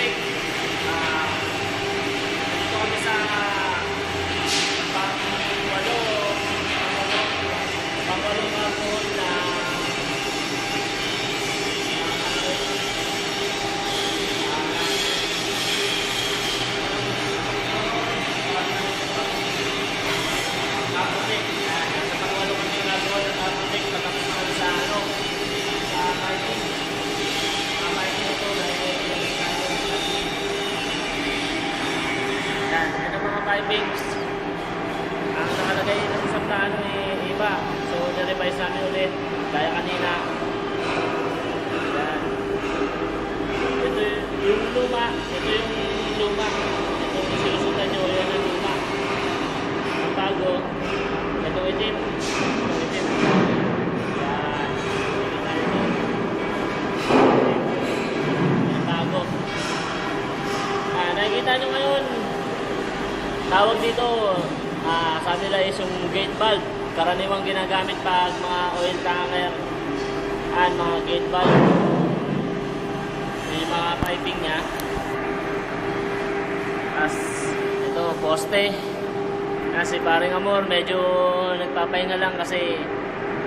Patrick. Dito kami sa pangwalong hapon na Patrick. Nasa pangwalong kami na doon at Patrick. Patapos na kami sa parking. Parking ito dahil yan, yan ang mga pipings. Ang nakalagay ng isang plano iba. So, na-revise namin ulit. Kaya kanina. Yan. Ito yung luma. Ito yung luma. Ito yung sinusundan nyo. Yan ang luma. Ang bago. Ito itim. Ito itim. Yan. Ang bago. Nakikita nyo ngayon. Tawag dito, sabi nila is yung gate valve. Karaniwang ginagamit pag mga oil tanker at mga gate valve. Yung mga piping nya. Tapos ito, poste. Kasi paring Amor, medyo nagpapahinga lang kasi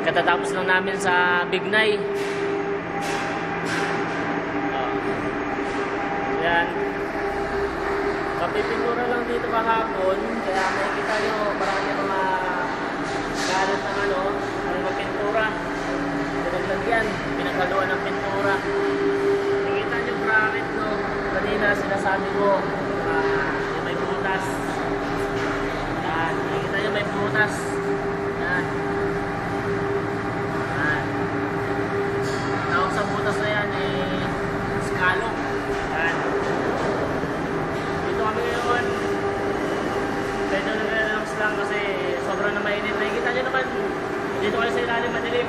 katatapos lang namin sa Bignay. Yan. Kapipintura lang dito kahapon, kaya makikita nyo marami mga galit ng mga pintura. Pinaglagyan, pinaghaluan ng pintura. Makikita nyo bracket, no? Kanina sinasabi ko, yung may butas. Yan, makikita nyo may butas. Yan. Yan. Tawag sa butas na yan, scallop. Yan. Kami ngayon, medyo nag-relax lang kasi sobrang na mainit. Nakikita nyo naman, dito kayo sa ilalim madilim.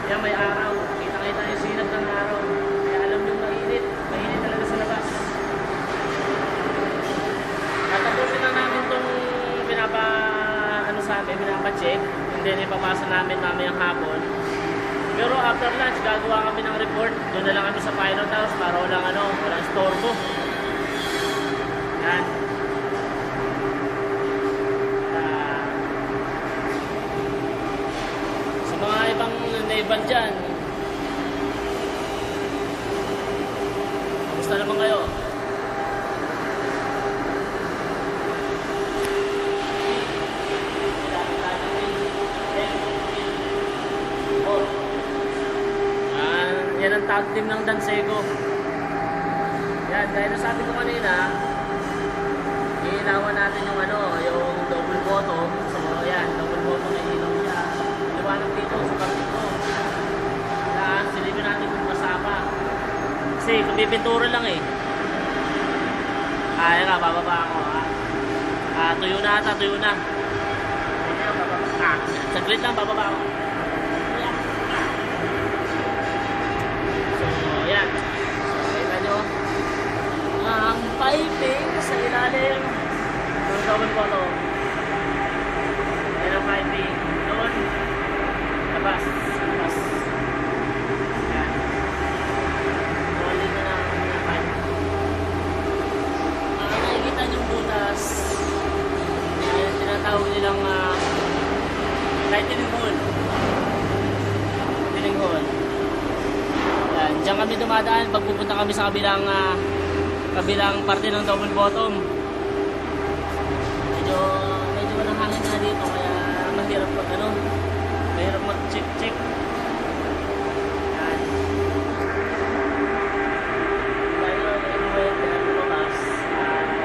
Yan, may araw. Kita-kita yung sinag ng araw. Kaya alam nyo mainit. Mainit talaga sa labas. Tatapusin na namin itong pinapa-check. Hindi na ipapasa namin mamayang hapon. Pero after lunch, gagawa kami ng report. Doon na lang kami sa pilot house para walang storbo. Yan. Sa mga ibang naiban dyan, kamusta naman kayo? Yan ang tag team ng Dansego. Yan, dahil nasabi ko kanina, ilawan natin yung yung double bottom. So, ayan, double bottom na ilaw niya. Iliwanag dito sa partito. Yan, silipin natin kung masapa. Kasi, pipintura lang Ayan nga, bababa ako tuyo na ata, tuyo na. Ayan, bababa. Saglit lang, bababa ako. So, ayan. Kita nyo. Ang piping sa ilalim. Double bottom. Yan ang piping. Doon. Labas. Labas. Yan. Wali na lang ang piping. Nakikita niyong butas. Yan. Tinatawag nilang tightening hole. Tightening hole. Yan. Diyan kami dumadaan pag pupunta kami sa kabilang parte ng double bottom. Medyo walang hangin na dito kaya mahirap mahirap mag-check. Yan. Pero anyway, lumabas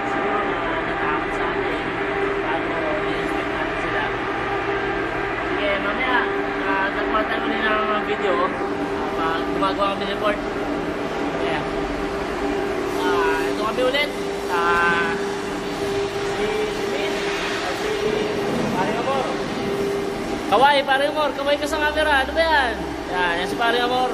siguro natakot sa atin bago i-expect natin sila. Sige, mamaya nagawa tayo ulit ng video pag gumagawa kami report. Kaya ito kami ulit. Paring Amor. Kaway, Paring Amor. Kaway ka sa camera. Ano ba yan? Yan si Paring Amor.